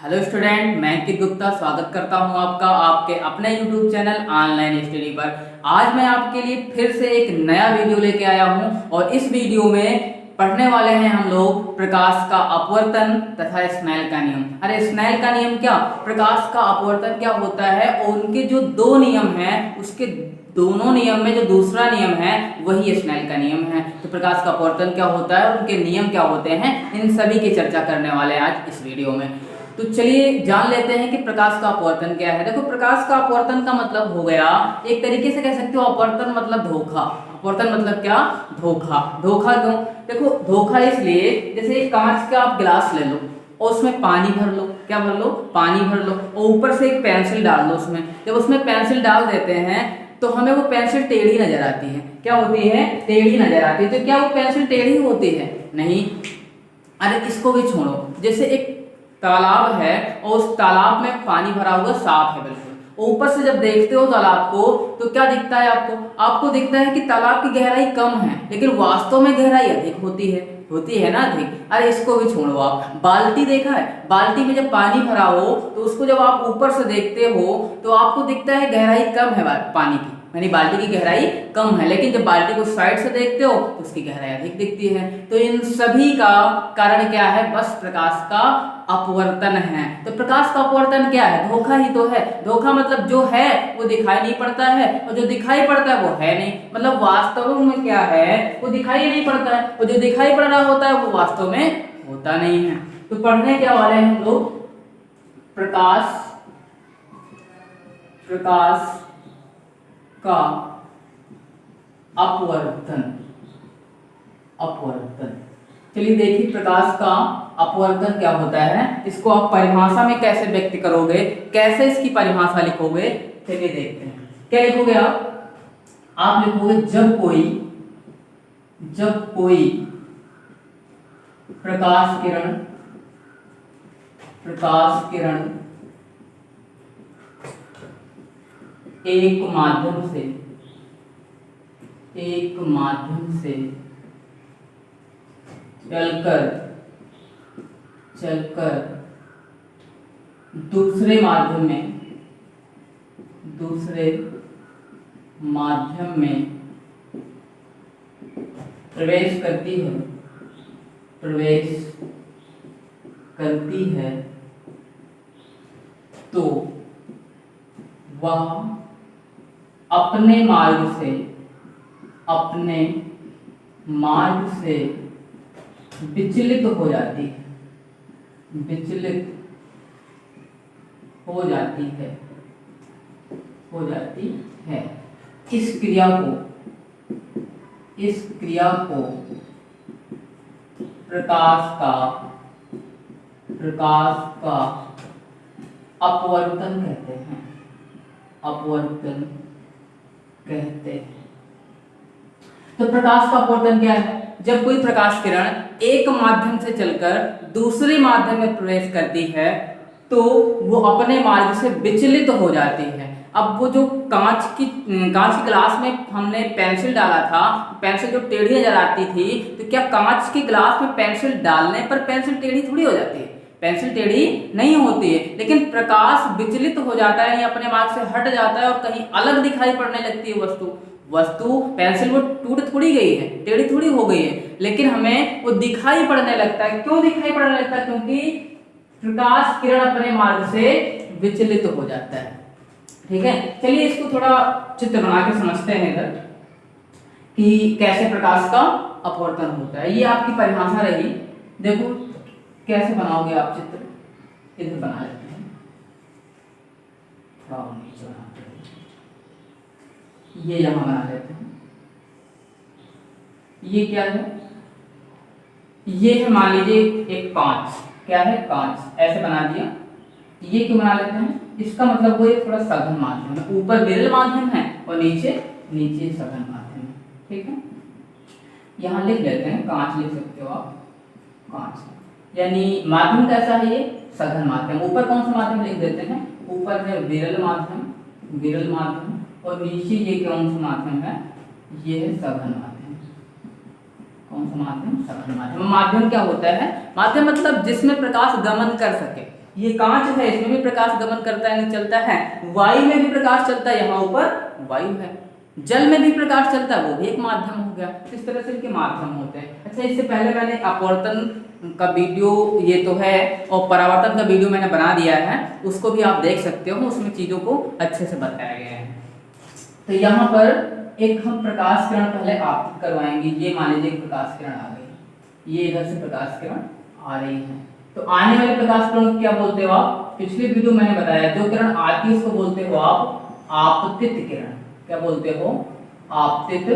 Hello student, मैं अंकित गुप्ता स्वागत करता हूं आपका आपके अपने YouTube चैनल ऑनलाइन स्टडी पर। आज मैं आपके लिए फिर से एक नया वीडियो लेके आया हूं और इस वीडियो में पढ़ने वाले हैं हम लोग प्रकाश का अपवर्तन तथा स्नेल का नियम। अरे स्नेल का नियम क्या, प्रकाश का अपवर्तन क्या होता है और उनके जो दो नियम हैं उसके दोनों नियम में जो दूसरा नियम है वही स्नेल का नियम है। तो प्रकाश का अपवर्तन क्या होता है और उनके नियम क्या होते हैं, इन सभी की चर्चा करने वाले हैं आज इस वीडियो में। तो चलिए जान लेते हैं कि प्रकाश का अपवर्तन क्या है। देखो, प्रकाश का अपवर्तन का मतलब हो गया, एक तरीके से कह सकते हो अपवर्तन मतलब धोखा। अपवर्तन मतलब क्या, धोखा। धोखा क्यों? देखो, धोखा इसलिए जैसे कांच का आप गिलास ले लो और उसमें पानी भर लो। क्या भर लो? पानी भर लो और ऊपर से एक पेंसिल डाल दो उसमें। जब उसमें पेंसिल डाल देते हैं तो हमें वो पेंसिल टेढ़ी नजर आती है। क्या होती है? टेढ़ी नजर आती है। तो क्या वो पेंसिल टेढ़ी होती है? नहीं। अरे इसको भी छोड़ो, जैसे एक तालाब है और उस तालाब में पानी भरा हुआ साफ है बिल्कुल। ऊपर से जब देखते हो तालाब को तो क्या दिखता है आपको? आपको दिखता है कि तालाब की गहराई कम है, लेकिन वास्तव में गहराई अधिक होती है ना, अधिक। अरे इसको भी छोड़ो, आप बाल्टी देखा है? बाल्टी में जब पानी भरा हो तो उसको जब आप ऊपर से देखते हो तो आपको दिखता है गहराई कम है पानी की, यानी बाल्टी की गहराई कम है, लेकिन जब बाल्टी को साइड से देखते हो तो उसकी गहराई अधिक दिखती है। तो इन सभी का कारण क्या है? बस प्रकाश का अपवर्तन है। तो प्रकाश का अपवर्तन क्या है? धोखा ही तो है। धोखा मतलब जो है वो दिखाई नहीं पड़ता है और जो दिखाई पड़ता है वो है नहीं। मतलब वास्तव में क्या है, वो दिखाई नहीं पड़ता है और जो दिखाई पड़ रहा होता है वो वास्तव में होता नहीं है। तो पढ़ने क्या वाले हैं हम लोग? प्रकाश का अपवर्तन। चलिए देखिए, प्रकाश का अपवर्तन क्या होता है, इसको आप परिभाषा में कैसे व्यक्त करोगे, कैसे इसकी परिभाषा लिखोगे, चलिए देखते हैं। क्या लिखोगे आप लिखोगे जब कोई प्रकाश किरण एक माध्यम से चलकर दूसरे माध्यम में प्रवेश करती है तो वह अपने मार्ग से विचलित हो जाती है। इस क्रिया को प्रकाश का अपवर्तन कहते हैं। तो प्रकाश का अपवर्तन क्या है? जब कोई प्रकाश किरण एक माध्यम से चलकर दूसरे माध्यम में प्रवेश करती है तो वो अपने मार्ग से विचलित हो जाती है। अब वो जो कांच की गिलास में हमने पेंसिल डाला था, पेंसिल जो टेढ़ी नजर आती थी, तो क्या कांच के गिलास में पेंसिल डालने पर पेंसिल टेढ़ी थोड़ी हो जाती है? पेंसिल टेढ़ी नहीं होती है, लेकिन प्रकाश विचलित हो जाता है, या अपने मार्ग से हट जाता है और कहीं अलग दिखाई पड़ने लगती है वस्तु। पेंसिल वो टूट थोड़ी गई है, टेढ़ी थोड़ी हो गई है, लेकिन हमें वो दिखाई पड़ने लगता है। क्यों दिखाई पड़ने लगता है? क्योंकि प्रकाश किरण अपने मार्ग से विचलित हो जाता है। ठीक है, चलिए इसको थोड़ा चित्र बना के समझते हैं इधर कि कैसे प्रकाश का अपवर्तन होता है। ये आपकी परिभाषा रही। देखो कैसे बनाओगे आप चित्र, इधर बना लेते हैं, ये यहां बना लेते हैं। ये क्या है? ये है, मान लीजिए एक कांच। क्या है? कांच। ऐसे बना दिया। ये क्यों बना लेते हैं? इसका मतलब वो एक थोड़ा सघन माध्यम है, ऊपर विरल माध्यम है और नीचे सघन माध्यम है। ठीक है, यहां लिख लेते हैं, कांच लिख सकते हो आप, कांच। यानी माध्यम कैसा है? ये सघन माध्यम। ऊपर कौन सा माध्यम लिख देते हैं? ऊपर है विरल माध्यम और नीचे ये कौन सा माध्यम है? ये है सघन माध्यम। कौन सा माध्यम? सघन माध्यम। माध्यम क्या होता है? माध्यम मतलब जिसमें प्रकाश गमन कर सके। ये कांच है, इसमें भी प्रकाश गमन करता है, नहीं चलता है। वायु में भी प्रकाश चलता है, यहाँ ऊपर वायु है। जल में भी प्रकाश चलता है, वो भी एक माध्यम हो गया। इस तरह से इनके माध्यम होते हैं। अच्छा, इससे पहले मैंने अपवर्तन का वीडियो ये तो है और परावर्तन का वीडियो मैंने बना दिया है, उसको भी आप देख सकते हो, उसमें चीजों को अच्छे से बताया गया है। तो यहाँ पर एक हम प्रकाश किरण पहले आपतित करवाएंगे। ये मान लीजिए प्रकाश किरण आ गई, ये इधर से प्रकाश किरण आ रही है। तो आने वाले प्रकाश किरण को क्या बोलते हो आप? पिछले वीडियो मैंने बताया, जो किरण आती है उसको बोलते हो आप आपतित किरण। क्या बोलते हो? आपतित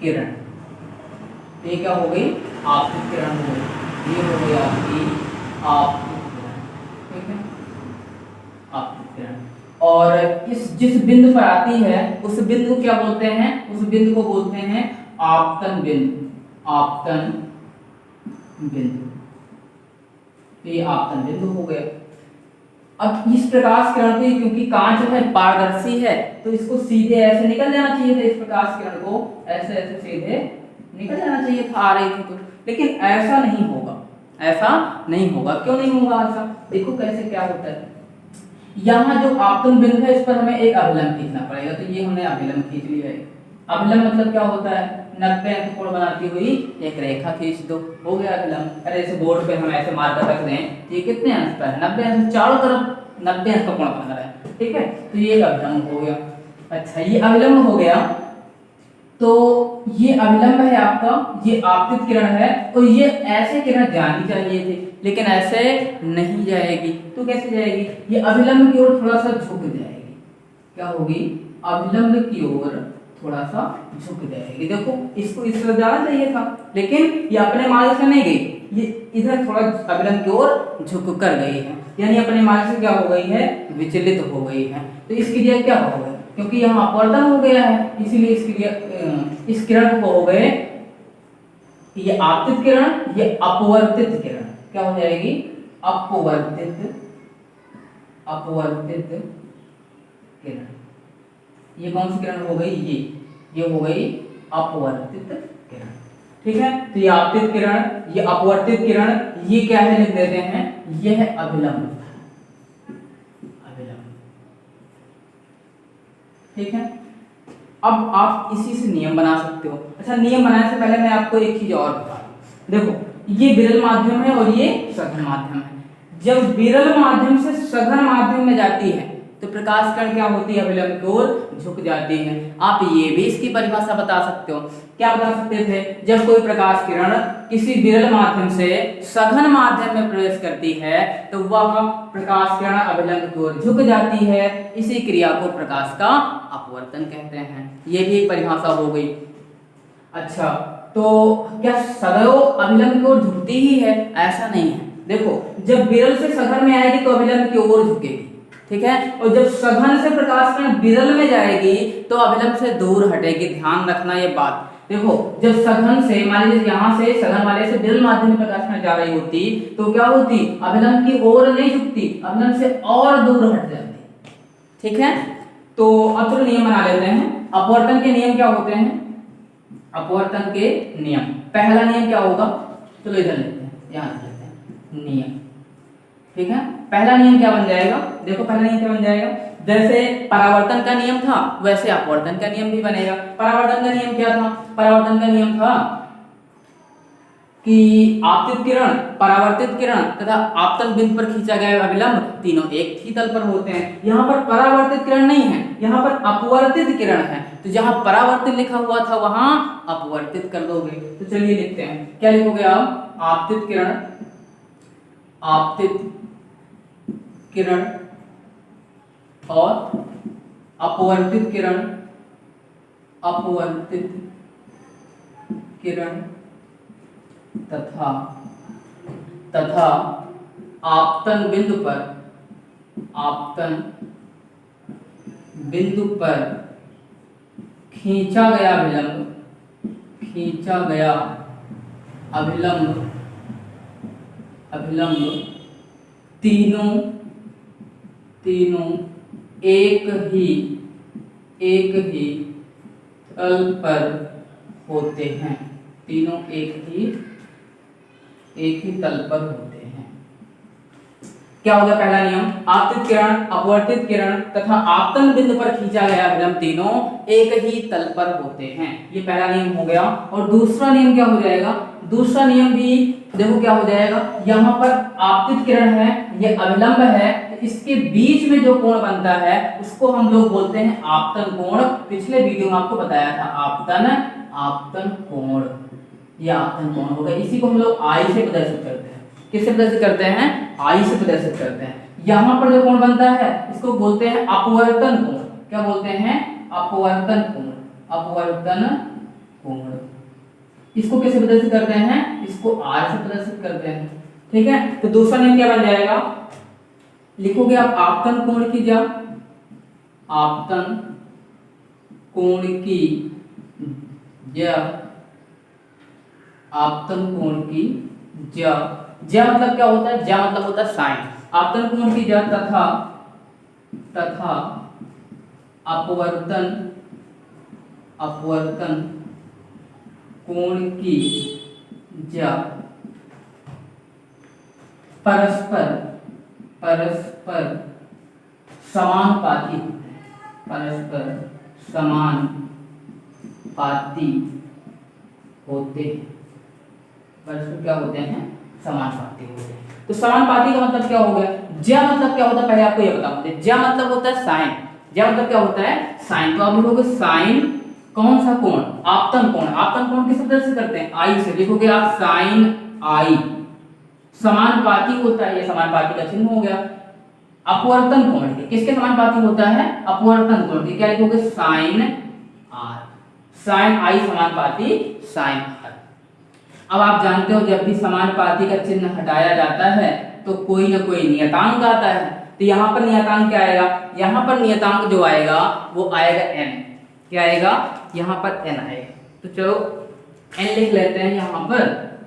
किरण। ये क्या हो गई? आपतित किरण हो गई। ये हो गई आपकी आपतित किरण, ठीक है, आपतित किरण। और इस जिस बिंदु पर आती है उस बिंदु को क्या बोलते हैं? उस बिंदु को बोलते हैं आपतन बिंदु। आपतन बिंदु, ये आपतन बिंदु हो गया। अब इस प्रकाश किरण को, क्योंकि कांच है, पारदर्शी है, तो इसको सीधे ऐसे निकल जाना चाहिए था। इस प्रकाश किरण को ऐसे ऐसे सीधे निकल जाना चाहिए था, आ रही थी तो, लेकिन ऐसा नहीं होगा। ऐसा नहीं होगा। क्यों नहीं होगा ऐसा? देखो कैसे क्या होता है। यहाँ जो आपतन बिंदु है इस पर हमें एक अभिलंब खींचना पड़ेगा। तो ये हमने अभिलंब खींच लिया है। अभिलंब मतलब क्या होता है? 90 अंश कोण बनाती हुई एक रेखा खींच दो, हो गया अभिलंब। अरे इस बोर्ड पे हम ऐसे मार्कर रख दें, ये कितने अंश पर है? 90 अंश, चारों तरफ 90 अंश का कोण बन रहा है, ठीक है। तो ये एक अभिलंब हो गया। अच्छा, ये अभिलंब हो गया। तो ये अभिलंब है आपका, ये आपतित किरण है, और ये ऐसे किरण जानी चाहिए थी, लेकिन ऐसे नहीं जाएगी। तो कैसे जाएगी? ये अभिलंब की ओर थोड़ा सा झुक जाएगी। क्या होगी? अभिलंब की ओर थोड़ा सा झुक जाएगी। देखो, इसको इस तरह जाना चाहिए था, लेकिन ये अपने मार्ग से नहीं गई, ये इधर थोड़ा अभिलंब की ओर झुक कर गई है, यानी अपने मार्ग से क्या हो गई है? विचलित हो गई है। तो इसकी जगह क्या हो गया? क्योंकि यहाँ अपवर्तन हो गया है, इसीलिए इसके लिए इस किरण को हो गए, ये आपतित किरण, ये अपवर्तित किरण। क्या हो जाएगी? अपवर्तित, अपवर्तित किरण। ये कौन सी किरण हो गई? ये हो गई अपवर्तित किरण, ठीक है। तो ये आपतित किरण, ये अपवर्तित किरण, ये क्या है? लिख देते हैं, ये है अभिलंब। ठीक है। अब आप इसी से नियम बना सकते हो। अच्छा, नियम बनाने से पहले मैं आपको एक चीज और बता दूं। देखो, ये विरल माध्यम है और ये सघन माध्यम है। जब विरल माध्यम से सघन माध्यम में जाती है तो प्रकाश किरण क्या होती है? अभिलंब की ओर झुक जाती है। आप ये भी इसकी परिभाषा बता सकते हो। क्या बता सकते थे? जब कोई प्रकाश किरण किसी विरल माध्यम से सघन माध्यम में प्रवेश करती है तो वह प्रकाश किरण अभिलंब की ओर झुक जाती है। इसी क्रिया को प्रकाश का अपवर्तन कहते हैं। ये भी एक परिभाषा हो गई। अच्छा, तो क्या सदैव अभिलंब की ओर झुकती ही है? ऐसा नहीं है। देखो, जब विरल से सघन में आएगी तो अभिलंब की ओर झुकेगी, ठीक है। और जब सघन से प्रकाश किरण विरल में जाएगी तो अभिलंब से दूर हटेगी। ध्यान रखना ये बात। देखो, जब सघन से, मान लीजिए यहाँ से सघन वाले से विरल माध्यम में प्रकाश किरण जा रही होती तो क्या होती? अभिलंब की ओर नहीं झुकती, अभिलंब से और दूर हट जाती, ठीक है। तो अब चलो नियम बना लेते हैं। अपवर्तन के नियम क्या होते हैं? अपवर्तन के नियम, पहला नियम क्या होगा? चलो इधर लेते हैं, यहाँ लेते हैं नियम, ठीक है। पहला नियम क्या बन जाएगा? देखो, पहला नियम क्या बन जाएगा? जैसे परावर्तन का नियम था वैसे अपवर्तन का नियम भी बनेगा। परावर्तन का नियम क्या था? परावर्तन का नियम था कि आपतित किरण, परावर्तित किरण तथा आपतन बिंदु पर खींचा गया अभिलंब तीनों एक ही तल पर होते हैं। यहाँ पर परावर्तित किरण नहीं है, यहाँ पर अपवर्तित किरण है। तो जहां परावर्तित लिखा हुआ था वहां अपवर्तित कर दोगे। तो चलिए लिखते हैं, क्या लिखोगे आप? आपतित किरण, आपतित किरण और अपवर्तित किरण, अपवर्तित किरण तथा आपतन बिंदु पर, आपतन बिंदु पर खींचा गया अभिलंब, खींचा गया अभिलंब, अभिलंब तीनों एक ही तल पर होते हैं। तीनों एक ही तल पर होते हैं। क्या हो गया पहला नियम, आपतित किरण, अपवर्तित किरण तथा आपतन बिंदु पर खींचा गया विलंब तीनों एक ही तल पर होते हैं। ये पहला नियम हो गया। और दूसरा नियम क्या हो जाएगा, दूसरा नियम भी देखो क्या हो जाएगा, यहाँ पर आपतित किरण है, ये अभिलंब है, तो इसके बीच में जो कोण बनता है उसको हम लोग बोलते हैं आपतन कोण। पिछले वीडियो में आपको बताया था आपतन कोण, ये आपतन कोण होगा। इसी को हम लोग आई से प्रदर्शित करते हैं। किससे प्रदर्शित करते हैं, आई से प्रदर्शित करते हैं। यहाँ पर जो कोण बनता है इसको बोलते हैं अपवर्तन कोण। क्या बोलते हैं, अपवर्तन कोण, अपवर्तन कोण। इसको कैसे प्रदर्शित करते हैं, इसको आर से प्रदर्शित करते हैं। ठीक है, तो दूसरा नियम क्या बन जाएगा, लिखोगे आप आपतन कोण की ज्या, आपतन कोण की ज्या, आपतन कोण की ज्या। ज्या मतलब क्या होता है, ज्या मतलब होता है साइन। आपतन कोण की ज्या तथा अपवर्तन कोण की ज्या परस्पर समानुपाती, परस्पर समानुपाती होते हैं। परस्पर क्या होते हैं, समानुपाती होते हैं। तो समानुपाती का मतलब क्या हो गया, ज्या मतलब क्या होता है, पहले आपको ये बताओ मुझे। ज्या मतलब होता है साइन, ज्या मतलब क्या होता है, साइन। तो आप लिखोगे साइन कौन सा कोण, आपतन कोण। आपतन कोण किससे प्रदर्शित करते हैं, आई से। लिखोगे आप साइन आई। समानुपाती होता है, ये समानुपाती का चिन्ह हो गया। अपवर्तन कोण किसके समानुपाती होता है, अपवर्तन कोण के। क्या लिखोगे, साइन आर। साइन आई समानुपाती साइन आर। अब आप जानते हो जब भी समानुपाती का चिन्ह हटाया जाता है तो कोई ना कोई नियतांक आता है। तो यहाँ पर नियतांक क्या आएगा, यहाँ पर नियतांक जो आएगा वो आएगा n। क्या आएगा, यहाँ पर n आएगा। तो चलो n लिख लेते हैं यहाँ पर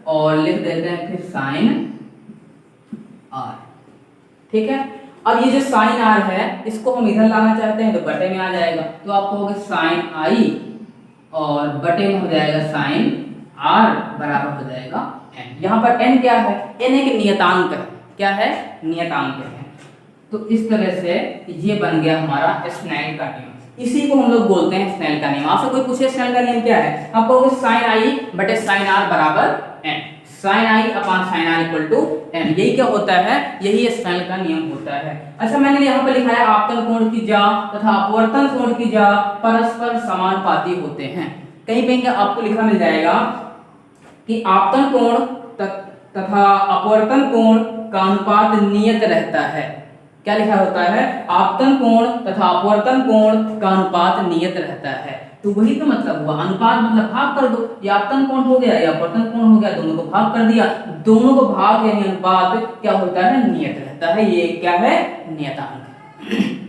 और लिख देते हैं फिर साइन r। ठीक है, अब ये जो साइन r है इसको हम इधर लाना चाहते हैं तो बटे में आ जाएगा। तो आप कहोगे साइन i और बटे में हो जाएगा साइन r बराबर हो जाएगा n। यहाँ पर n क्या है, n एक नियतांक है। क्या है, नियतांक है। तो इस तरह से ये बन गया हमारा स्नेल का नियम। इसी को हम लोग बोलते हैं स्नेल का नियम। आपसे कोई पूछे स्नेल का नियम क्या है, आप कहोगे साइन आई बटे साइन आर बराबर n। Sine i upon sine r equal to n। यही क्या होता है, यही स्नेल का नियम होता है। अच्छा, मैंने यहाँ पर लिखा है आपतन कोण की ज्या तथा अपवर्तन कोण की ज्या परस्पर समानुपाती होते हैं। कहीं पे आपको लिखा मिल जाएगा कि आपतन कोण तथा अपवर्तन कोण का अनुपात नियत रहता है। क्या लिखा होता है, आपतन कोण तथा अपवर्तन कोण का अनुपात नियत रहता है। तो वही तो मतलब हुआ, अनुपात मतलब भाग कर दो। ये आपतन कोण हो गया, या अपवर्तन कोण हो गया, दोनों को भाग कर दिया। दोनों को भाग यानी अनुपात क्या होता है, नियत रहता है। ये क्या है, नियतांक।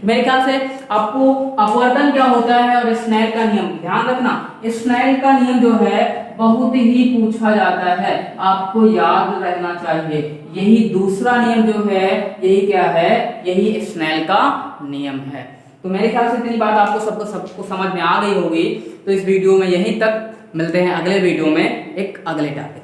मेरे ख्याल से आपको अपवर्तन क्या होता है और स्नेल का नियम ध्यान रखना। स्नेल का नियम जो है बहुत ही पूछा जाता है, आपको याद रहना चाहिए। यही दूसरा नियम जो है, यही क्या है, यही स्नेल का नियम है। तो मेरे ख्याल से इतनी बात आपको सबको समझ में आ गई होगी। तो इस वीडियो में यहीं तक, मिलते हैं अगले वीडियो में एक अगले टॉपिक।